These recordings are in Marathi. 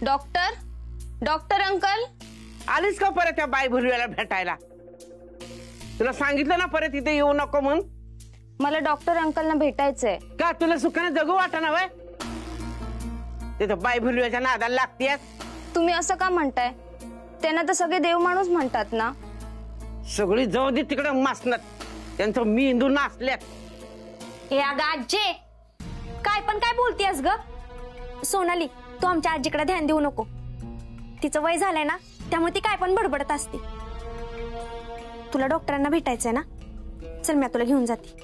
डॉक्टर डॉक्टर अंकल आलीस का परत त्या बाई भुलव्याला भेटायला? तुला सांगितलं ना परत इथे येऊ नको म्हणून. मला डॉक्टर अंकलना भेटायचंय. का तुला सुखाने जगू वाटना वय? तिथं बाई भुलव्याच्या नादाला लागतेस. तुम्ही असं का म्हणताय? त्यांना तर सगळे देव माणूस म्हणतात ना. सगळी जाऊ दे तिकडे मासनात, त्यांचं मेंदू नाचल्यात. हे अगं आजी, काय पण काय बोलतेस ग? सोनाली, तू आमच्या आजीकडे ध्यान देऊ नको. तिचं वय झालंय ना, त्यामुळे ती काय पण बडबडत असते. तुला डॉक्टरांना भेटायचंय ना, चल मी तुला घेऊन जाते.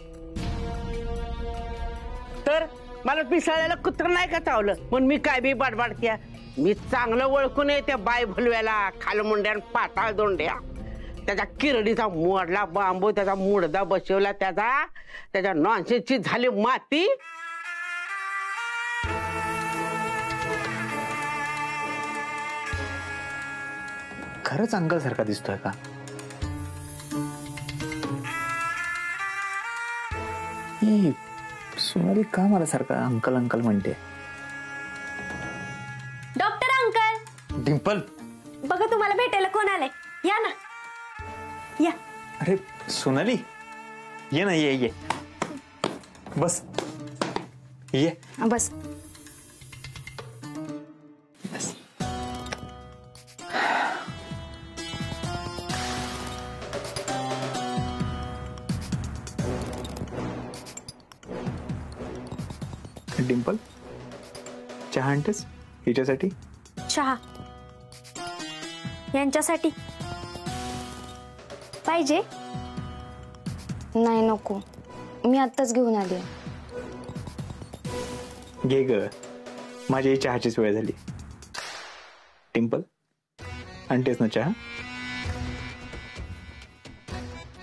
तर मला पिसाळ्याला कुत्र नाही का चावलं पण मी काय बी बडबडत्या? मी चांगलं ओळखून आहे त्या बाई भुलव्याला. खालमुंड्या पाताळ दोंड्या, त्याच्या किरडीचा मोडला बांबू, त्याचा मुडदा बसवला, त्याच्या नॉनसेन्सची झाली माती. खरंच अंकल सारखा दिसतोय का? ही सोनाली का मला सारखा अंकल अंकल म्हणते? Doctor uncle. डिंपल, बघा तुम्हाला भेटायला कोण आलंय. या ना, या. अरे सोनाली, ये ना, ये ये, बस ये. बस. बस. डिंपल, चहा आणतेस हिच्यासाठी? चहा यांच्यासाठी पाहिजे? नाही नको, मी आत्ताच घेऊन आली. घे ग, माझी चहाचीच वेळ झाली. डिंपल, आणतेस ना चहा?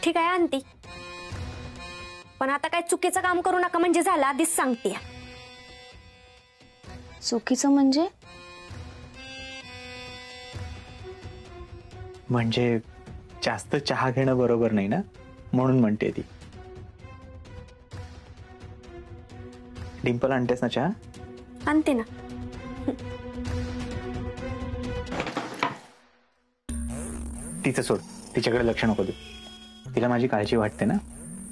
ठीक आहे, आणते. पण आता काय चुकीचं काम करू नका म्हणजे झालं, आधीच सांगते. चुकीचं म्हणजे? म्हणजे जास्त चहा घेणं बरोबर नाही ना, म्हणून म्हणते ती. डिंपल, आणतेस ना चहा? आणते ना. तिचं सोड, तिच्याकडे लक्ष नको दे. तिला माझी काळजी वाटते ना,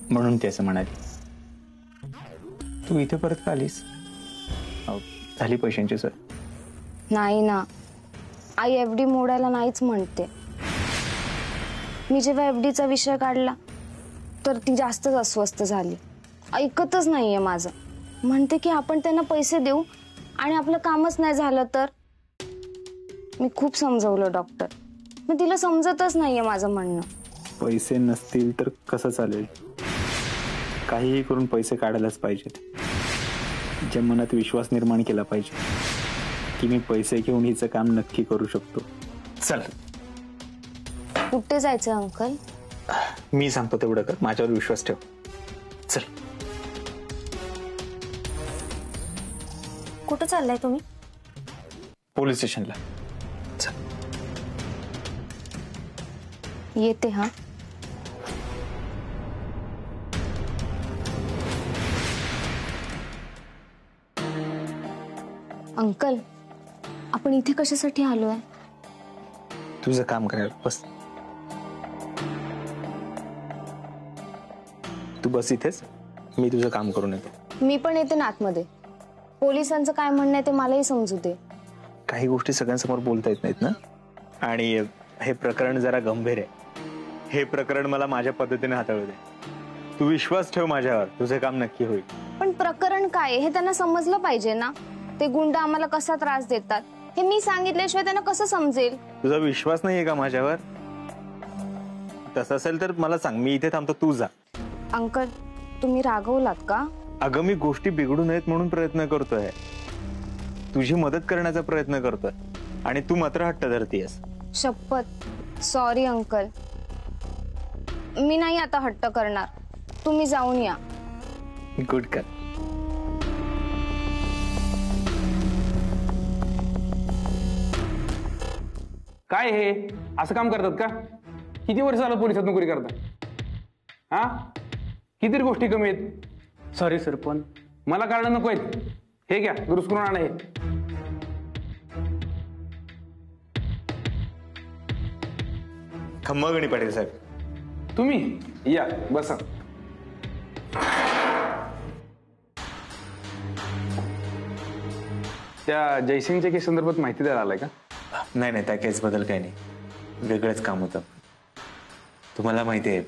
म्हणून ती असं म्हणाली. तू इथे परत का आलीस? झाली पैशांची सोय? नाही ना, आई एफडी मोडायला नाहीच म्हणते. मी जेव्हा एफडीचा विषय काढला तर ती जास्तच अस्वस्थ झाली. ऐकतच नाहीये माझं. म्हणते की आपण त्यांना पैसे देऊ आणि आपलं कामच नाही झालं तर. मी खूप समजवलं डॉक्टर, पण तिला समजतच नाहीये माझं म्हणणं. पैसे नसतील तर कसं चालेल? काहीही करून पैसे काढायलाच पाहिजेत. ज्या मनात विश्वास निर्माण केला पाहिजे की मी पैसे घेऊन हिचं काम नक्की करू शकतो. चल. कुठे जायचं अंकल? मी सांगतो तेवढं कर, माझ्यावर विश्वास ठेव. चल. कुठं चाललाय तुम्ही? पोलीस स्टेशनला. चल. येते. हा, अंकल, आपण इथे कशासाठी आलोय? तुझं काम करायला. बस तू, बस इथेच, मी तुझं काम करून येतो. मी पण येते ना आतमध्ये. पोलिसांचं काय म्हणणं आहे ते मलाही समजू दे. काही गोष्टी सगळ्यांसमोर बोलता येत नाहीत ना, आणि हे प्रकरण जरा गंभीर आहे. हे प्रकरण मला माझ्या पद्धतीने हाताळू दे. तू विश्वास ठेव माझ्यावर, तुझं काम नक्की होईल. पण प्रकरण काय हे त्यांना समजलं पाहिजे ना. ते गुंड आम्हाला कसा त्रास देतात हे मी सांगितल्याशिवाय त्यांना कसं समजेल? तुझा विश्वास नाहीये का माझ्यावर? तसं असेल तर मला सांग, मी इथे थांबतो, तू जा. अंकल, तुम्ही रागवलात का? अगं, मी गोष्टी बिघडू नयेत म्हणून प्रयत्न करतोय. तुझी मदत करण्याचा प्रयत्न करतोय आणि तू मात्र हट्ट धरतीयस. शपथ, सॉरी अंकल, मी नाही आता हट्ट करणार. तुम्ही जाऊन या. गुड कर. काय हे असं काम करतात का? किती वर्ष झालं पोलिसात नोकरी करता? हा, किती गोष्टी कमी आहेत. सॉरी सर, पण मला कारण नको आहेत. हे घ्या, दुरुस्त करून आणा. हे खम्मगणी पाटील साहेब. तुम्ही या बसा. त्या जयसिंगच्या केस संदर्भात माहिती द्यायला आलाय का? नाही, त्या केसबद्दल काही नाही, वेगळंच काम होतं. तुम्हाला माहिती आहे,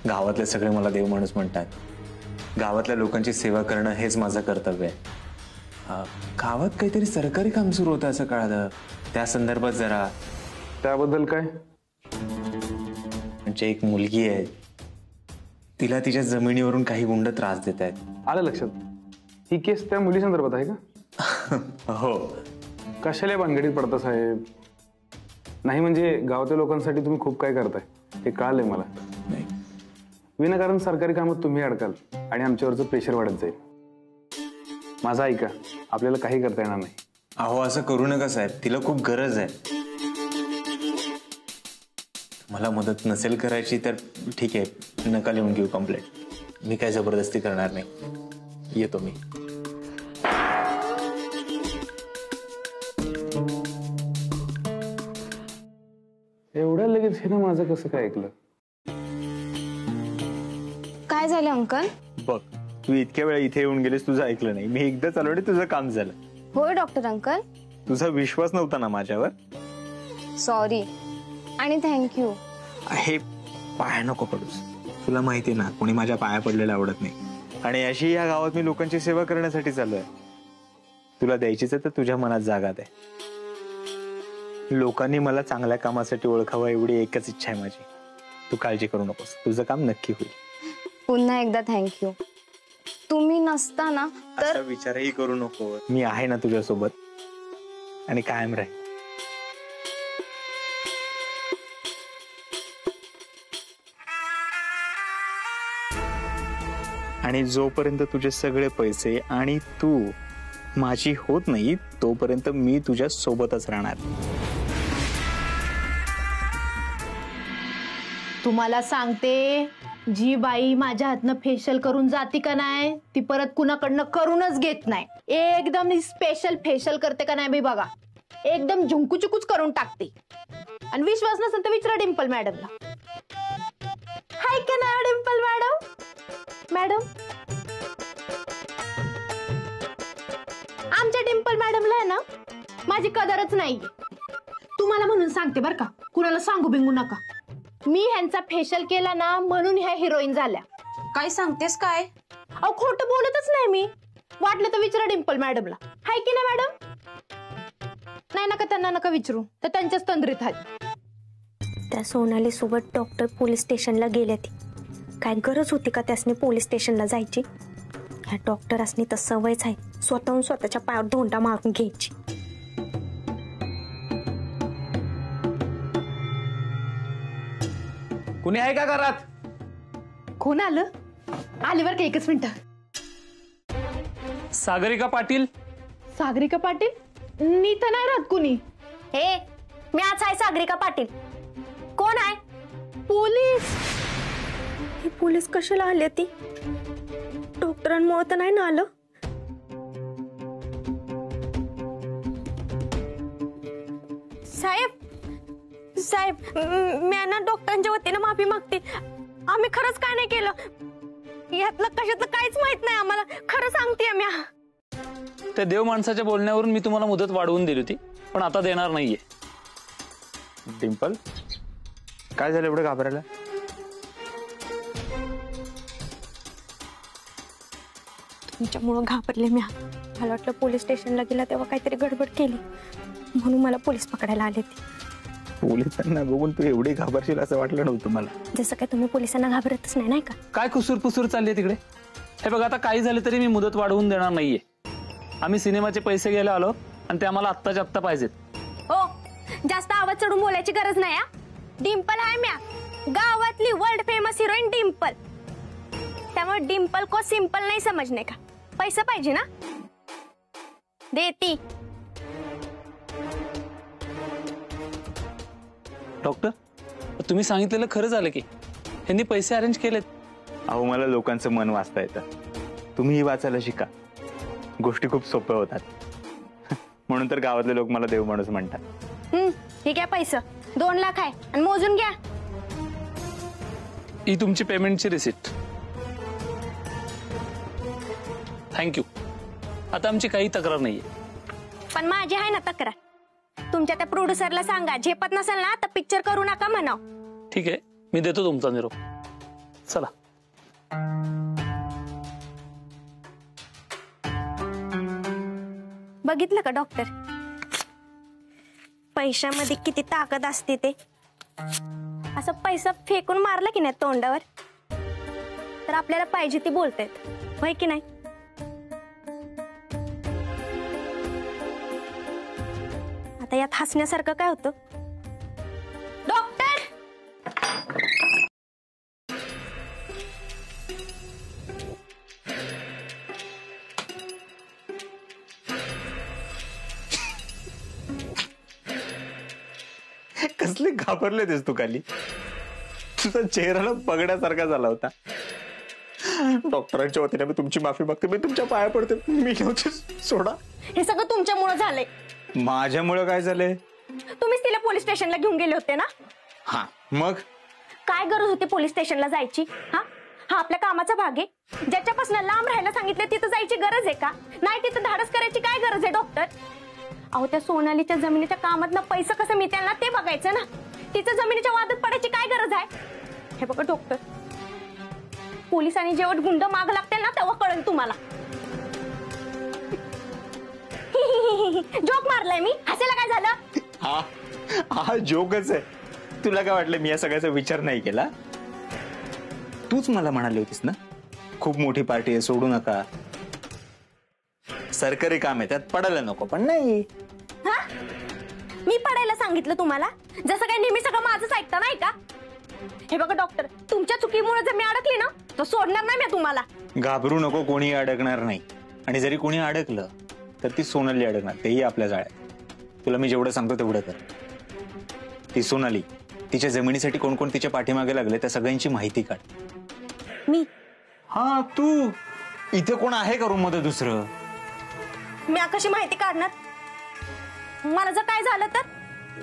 गावातले सगळे मला देव माणूस म्हणतात. गावातल्या लोकांची सेवा करणं हेच माझं कर्तव्य आहे. गावात काहीतरी सरकारी काम सुरू होतं असं कळालं, त्या संदर्भात जरा. त्याबद्दल काय? म्हणजे एक मुलगी आहे, तिला तिच्या जमिनीवरून काही गुंड त्रास देत आहेत. आलं लक्षात. ही केस त्या मुली संदर्भात आहे का? हो. कशाला भानगडीत पडता साहेब? नाही म्हणजे गावातील लोकांसाठी तुम्ही खूप काय करताय हे कळालंय मला. नाही, विनाकारण सरकारी कामात तुम्ही अडकाल आणि आमच्यावरचं प्रेशर वाढत जाईल. माझं ऐका, आपल्याला काही करता येणार नाही. अहो असं करू नका साहेब, तिला खूप गरज आहे. मला मदत नसेल करायची तर ठीक आहे, नका लिहून घेऊ कंप्लेंट. मी काय जबरदस्ती करणार नाही, येतो मी. एवढ्या लगेच हे ना माझं कसं काय ऐकलं? काय झालं अंकल? बघ, तू इतक्या वेळा इथे येऊन गेलीस, तुझं ऐकलं नाही. मी एकदा चालू तुझं काम झालं. होय डॉक्टर अंकल. तुझा विश्वास नव्हता ना माझ्यावर? सॉरी आणि थँक्यू. हे पाया नको पडूस. तुला माहिती ना, कोणी माझ्या पाया पडलेला आवडत नाही. आणि अशी या गावात मी लोकांची सेवा करण्यासाठी चालू आहे. तुला द्यायचीच आहे तर तुझ्या मनात जागा दे. लोकांनी मला चांगल्या कामासाठी ओळखावं एवढी एकच इच्छा आहे माझी. तू काळजी करू नकोस, तुझं काम नक्की होईल. पुन्हा एकदा थँक्यू. तुम्ही नसताना तर असा विचारही करू नको. मी आहे ना तुझ्यासोबत आणि कायम राहील. आणि जोपर्यंत तुझे सगळे पैसे आणि तू माझी होत नाही तोपर्यंत मी तुझ्या सोबतच राहणार. तुम्हाला सांगते, जी बाई माझ्या हातनं फेशियल करून जाती का नाही ती परत कुणाकडनं करूनच घेत नाही. एकदम स्पेशल फेशियल करते का नाही बाई बघा, एकदम झुंकूचुकूच करून टाकते. आणि विश्वास नसेल तर विचारा डिंपल मॅडमला. हाय का नाही डिंपल मॅडम? मॅडम आमच्या डिंपल मॅडमला आहे ना माझी कदरच नाही. तुम्हाला म्हणून सांगते बर का, कुणाला सांगू बिंगू नका. मी ह्यांचा फेशियल केला ना म्हणून ह्या हिरोईन झाल्या. काय सांगतेस काय? अहो खोटं बोलतच नाही मी. वाटलं तर विचारा डिंपल मॅडमला. हाय की नाही मॅडम? नाही नका, त्यांना नका विचारू, तर त्यांच्याच तंद्रीत आहेत. त्या सोनाली सोबत डॉक्टर पोलीस स्टेशनला गेले. ती काय गरज होती का त्यासने पोलीस स्टेशनला जायची? ह्या डॉक्टरासनी तर सवयच आहे स्वतःहून स्वतःच्या पायावर धोंडा मारून घ्यायची. कुणी आहे का घरात? कोण आलं? आले बर का, एकच मिनिट. सागरिका पाटील. सागरिका पाटील? मी तर नाही राहत कुणी. हे मी आज आहे सागरिका पाटील. कोण आहे? पोलीस. हे पोलीस कशाला आले? ती डॉक्टरांमुळे तर नाही ना आलं. साहेब साहेब, मी ना डॉक्टरांच्या वतीने माफी मागते. आम्ही खरंच काय नाही केलं. यातलं कशातलं काहीच माहित नाही आम्हाला, खरं सांगते आम्ही. त्या देव माणसाच्या बोलण्यावरून मी तुम्हाला मुदत वाढवून दिली होती, पण आता देणार नाहीये. डिंपल, काय झालं एवढं घाबरायला? तुमच्यामुळं घाबरले मी. मला वाटलं पोलीस स्टेशनला गेला तेव्हा काहीतरी गडबड केली म्हणून मला पोलीस पकडायला आले. ते पोलिसांना बघून तू एवढी घाबरशील असं वाटलं नव्हतं मला. जसं काय तुम्ही पोलिसांना घाबरतच नाही का? काय कुसूर पुसूर चालली आहे तिकडे? हे बघा, आता काही झालं तरी मी मुदत वाढवून देणार नाहीये. आम्ही सिनेमाचे पैसे घ्यायला आलो आणि ते आम्हाला आत्ताच्या आत्ता पाहिजेत. हो, जास्त आवाज चढून बोलायची गरज नाही. डिंपल आहे म्या, गावातली वर्ल्ड फेमस हिरोईन डिंपल. त्यामुळे डिंपल को सिंपल नाही समजणे का. पैसा पाहिजे ना, देती. डॉक्टर, तुम्ही सांगितलेलं खरं झालं की ह्यांनी पैसे अरेंज केलेत. अहो, मला लोकांचं मन वाचता येतं. तुम्हीही वाचायला शिका. गोष्टी खूप सोप्या होतात. म्हणून तर गावातले लोक मला देव माणूस म्हणतात. ठीक आहे, पैसा 2 लाख आहे आणि मोजून घ्या. ही तुमची पेमेंटची रिसिप्ट. थँक्यू. आता आमची काही तक्रार नाहीये. पण माझी आहे ना तक्रार. तुमच्या त्या प्रोड्युसरला सांगा, झेपत नसेल ना तर पिक्चर करू नका म्हणाव. ठीक आहे, मी देतो तुमचा निरोप. चला. बघितलं का डॉक्टर, पैशामध्ये किती ताकद असते ते. असं पैसा फेकून मारला की नाही तोंडावर तर आपल्याला पाहिजे ती बोलतायत, होय की नाही. आता यात हसण्यासारखं काय होतं डॉक्टर? कसले घाबरले तेस तू खाली. तुझा चेहरा बघण्यासारखा झाला होता. डॉक्टरांच्या वतीने मी तुमची माफी मागते. मी तुमच्या पाया पडते. मी नव्हते, सोडा. हे सगळं तुमच्यामुळे झालंय. माझ्यामुळे काय झालंय? तुम्हीच तिला पोलीस स्टेशनला घेऊन गेले होते ना. हा, मग काय गरज होती पोलीस स्टेशनला जायची? हा हा आपल्या कामाचा भाग आहे. ज्याच्यापासून लांब राहायला सांगितलं तिथं जायची गरज आहे का? नाही तिथं धाडस करायची काय गरज आहे डॉक्टर? अहो त्या सोनालीच्या जमिनीच्या कामातनं पैसा कसं मिळेल ना ते बघायचं ना. तिचं जमिनीच्या वादात पडायची काय गरज आहे? हे बघा डॉक्टर, पोलिसांनी जेव्हा गुंड माग लागतील ना तेव्हा कळेल तुम्हाला. जोक मारलाय मी, हसायला काय झालं? हा हा जोकच आहे. तुला काय वाटलं मी या सगळ्याचा विचार नाही केला? तूच मला म्हणाली होतीस ना खूप मोठी पार्टी आहे, सोडू नका. सरकारी काम आहे, त्यात पडायला नको. पण नाही, हा मी पडायला सांगितलं तुम्हाला? जसं काय नेहमी सगळं माझंच ऐकता नाही का? हे बघा डॉक्टर, तुमच्या चुकीमुळे जर मी अडकली ना तर सोडणार नाही मी तुम्हाला. घाबरू नको, कोणी अडकणार नाही. आणि जरी कोणी अडकलं तर ती सोनाली अडकणार, तेही आपल्या जाळ्यात. तुला मी जेवढं सांगतो तेवढं कर. ती सोनाली, तिच्या जमिनीसाठी कोण कोण तिच्या पाठीमागे लागले त्या सगळ्यांची माहिती काढ. मी? हा तू. इथे कोण आहे का रूम मध्ये दुसरं? मी कशी माहिती काढणार? मला जर काय झालं तर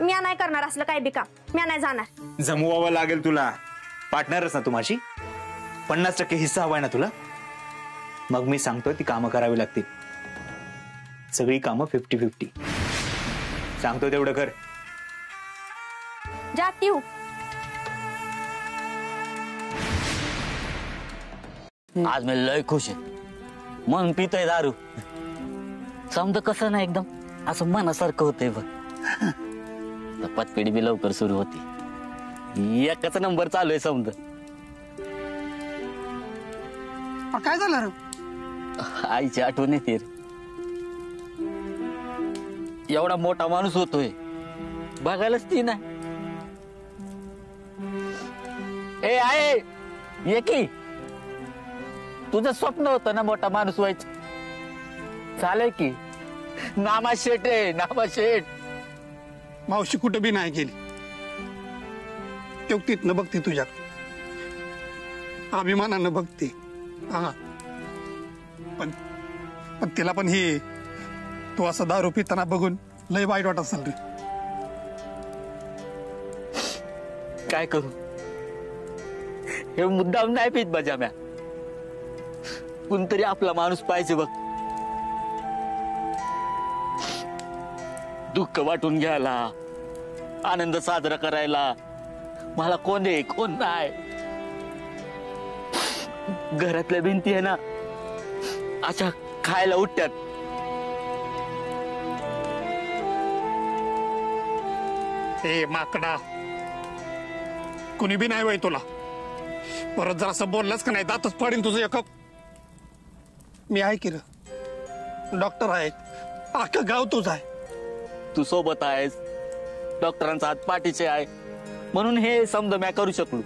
मी नाही करणार असलं काय बी काम. मी नाही जाणार. जमवावं लागेल तुला. पार्टनरच ना तू माझी. 50% हिस्सा हवाय ना तुला? मग मी सांगतोय ती कामं करावी लागतील. सगळी कामं 50-50. सांगतोय तेवढं कर. जाती हूं. आज मी लय खुश आहे. मन पितोय दारू. समज कसं ना एकदम असं मनासारखं होतंय बघ. पतपेढी बी लवकर सुरू होती. एकच नंबर चालू आहे समज. काय झालं रे? आईची आठवण येते. एवढा मोठा माणूस होतोय, बघायलाच ती ना. ए आहे ये की, तुझं स्वप्न होतं ना मोठा माणूस व्हायचं. चालेल की. नामा शेठ रे, नामा शेठ. मावशी कुठे बी नाही गेली. तिथनं बघते तुझ्या, अभिमानानं बघते. हा पण तिला पण ही तू असं दारू पिताना बघून लय वाईट वाटत असेल रे. काय करू, हे मुद्दाम नाही पीत बजा म्या. कोणतरी आपला माणूस पाहिजे बघ. दुःख वाटून घ्यायला, आनंद साजरा करायला. मला कोण आहे कोण नाही. घरातल्या भिंती आहे ना अशा खायला उठत्यात. हे माकडा, कुणी बी नाही वय तुला. परत जर असं बोललास का नाही दातच पडीन तुझं एक. मी आहे की र, डॉक्टर आहे. अख्खं गाव तुझं आहे. तू सोबत आहेस, डॉक्टरांचा हात पाठीचे आहे म्हणून हे समजा मी करू शकलो.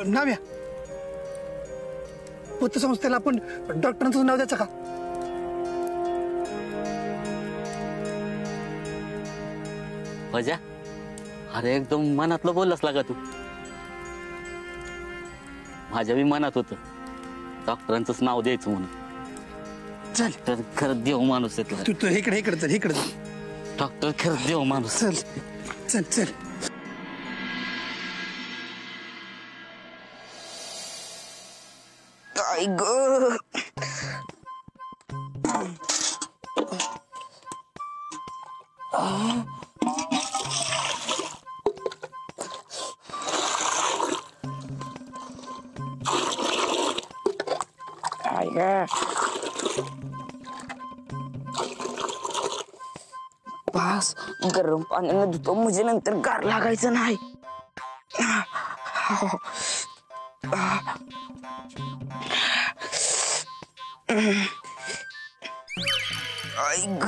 नाव्या पतसंस्थेला आपण डॉक्टरांचं नाव द्यायचं का? मजा. अरे एकदम मनातलं बोललास लागा तू. माझ्या बी मनात होतं डॉक्टरांचंच नाव द्यायचं म्हणून. चल तर खरंच देव माणूस आहे. तू इकडे चल, इकडे चल. डॉक्टर खरंच देव माणूस. चल चल चल. आई ग आई ग बस गरम पाण्यानं धुतो म्हणजे नंतर गार लागायचं नाही. आई ग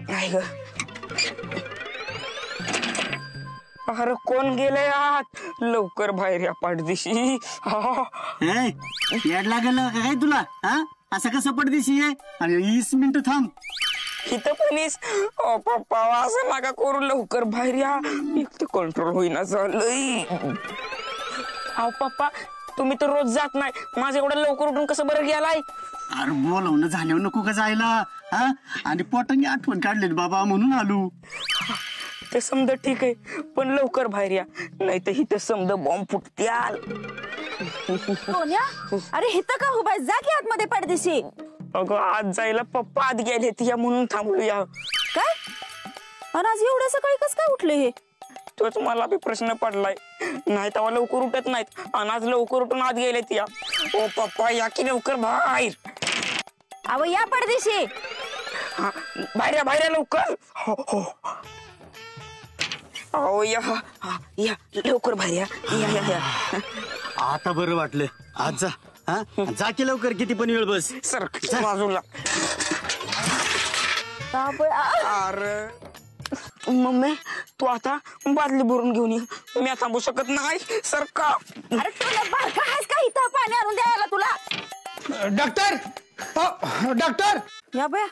आई ग अरे कोण गेलंय आत लवकर बाहेर या पाठदिशी. याड लागल का काय तुला? हा असं कसं पडदिशी आहे? अरे 20 मिनिटं थांब. इथं पणीस ओ पप्पा असं नका करू लवकर बाहेर या. एक तर कंट्रोल होईना झालंय. अहो पप्पा तुम्ही तर रोज जात नाही माझं एवढं लवकर उठून कसं बरं गेलाय? अरे बोलवणं झाल्यावर नको का जायला? हा आणि पोटाने आठवण काढली बाबा म्हणून आलो. ते समजा ठीक आहे पण लवकर बाहेर या नाही तर इथं समजा बॉम्ब फुटत्याल. अरे हिथं का उभा जा की आतमध्ये पडदेशी. अगं आज जायला पप्पा आत गेले या म्हणून थांबलूया. काय आणि आज एवढ्या सकाळी कस काय उठले हे? तोच मला बी प्रश्न पडलाय. नाही तेव्हा लवकर उठत नाहीत आणि आज लवकर उठून आत गेलेत या. ओ पप्पा या की लवकर बाहेर. अव या पडदेशी. बाहेर या बाहेर या लवकर. हो हो अहो या या लवकर बाहेर या. या या या आता बरं वाटलं. आज जा. हा जा की लवकर किती पण वेळ बस. सर बाजूला. अरे मम्मी तू आता बादली भरून घेऊन ये. मी आता थांबू शकत नाही सर का. अरे तुला बारका आहेस का इथं पाणी आणून द्यायला तुला? डॉक्टर डॉक्टर या बया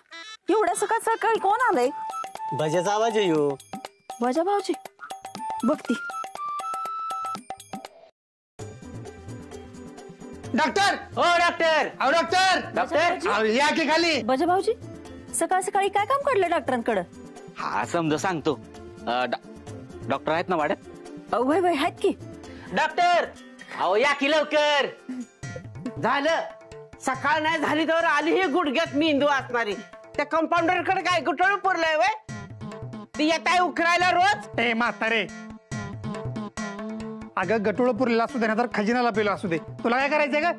एवढ्या सकाळ सकाळी कोण आलंय? भज्याचा आवाज आहे यो. वजा भाऊजी बघती. डॉक्टर हो डॉक्टर. अहो डॉक्टर डॉक्टर अहो, या की खाली. वजा भाऊजी सकाळ सकाळी काय काम काढलं डॉक्टरांकडे? हा समजा सांगतो. डॉक्टर आहेत ना वाड्यात? वय वय आहेत की. डॉक्टर अहो या की लवकर. झालं सकाळ नाही झाली तर आली ही गुडघ्यात मेंदू असणारी. त्या कंपाऊंडर कडे काय गुटळ पुरलंय वय. ती येत आहे उकरायला रोज. ए म्हातारे अगं गटुळ पुरलेला असू दे ना तर खजिनाला पेलो असू दे. तुला काय करायचंय का?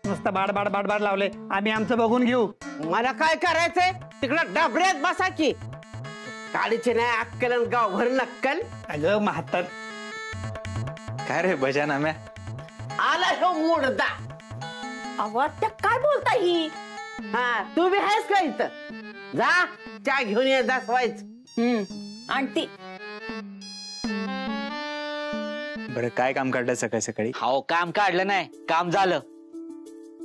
नुसतं बाड बाड बाड बाड लावले. आम्ही आमचं बघून घेऊ. मला काय करायचंय तिकडं डबऱ्यात बसा की. काडीची नाही अक्कल आणि गावभर नक्कल. अगं म्हातार काय रे भजा नाम्या? आला हो मुडदा. अव त्या काय बोलता ही? हा तू बी आहेस का इथं? जा चहा घेऊन ये दासवायच. आणती. बरं काय काम काढलं सकाळी सकाळी? हो काम काढलं नाही काम झालं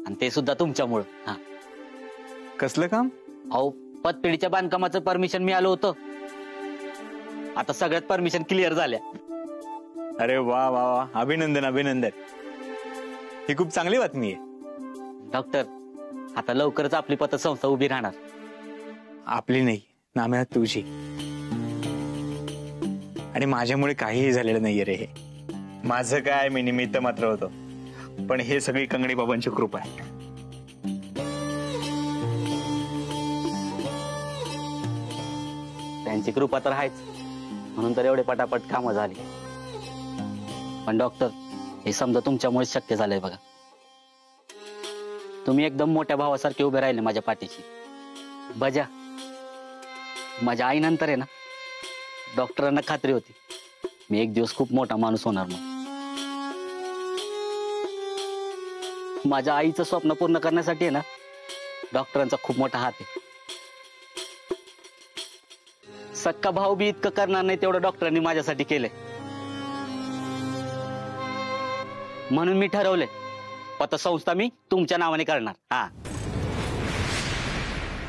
आणि ते सुद्धा तुमच्यामुळं. हा कसलं काम? अहो पतपेढीच्या बांधकामाचं परमिशन मिळालं होतं. आता सगळ्यात परमिशन क्लिअर झाल्या. अरे वा वा वा अभिनंदन अभिनंदन. ही खूप चांगली बातमी आहे. डॉक्टर आता लवकरच आपली पतसंस्था उभी राहणार. आपली नाही नाम्या तुझी. आणि माझ्यामुळे काहीही झालेलं नाहीये रे. हे माझं काय मी निमित्त मात्र होतो पण हे सगळी कंगणी बाबांची कृपा आहे. त्यांची कृपा तर आहेच म्हणून तर एवढे पटापट कामं झाली. पण डॉक्टर हे समजा तुमच्यामुळे शक्य झालंय बघा. तुम्ही एकदम मोठ्या भावासारखे उभे राहिले माझ्या पाठीशी. बजा माझ्या आईनंतर आहे ना डॉक्टरांना खात्री होती मी एक दिवस खूप मोठा माणूस होणार. मग माझ्या आईचं स्वप्न पूर्ण करण्यासाठी आहे ना डॉक्टरांचा खूप मोठा हात आहे. सक्का भाऊ बी इतकं करणार नाही तेवढं डॉक्टरांनी माझ्यासाठी केलंय. म्हणून मी ठरवले पतसंस्था मी तुमच्या नावाने करणार. हा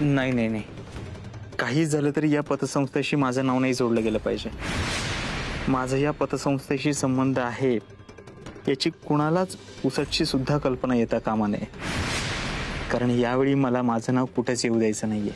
नाही नाही नाही काही झालं तरी या पतसंस्थेशी माझं नाव नाही जोडलं गेलं पाहिजे. माझा या पतसंस्थेशी संबंध आहे याची कुणालाच पुसटची सुद्धा कल्पना येता कामा नये. कारण यावेळी मला माझं नाव कुठेच येऊ द्यायचं नाहीये.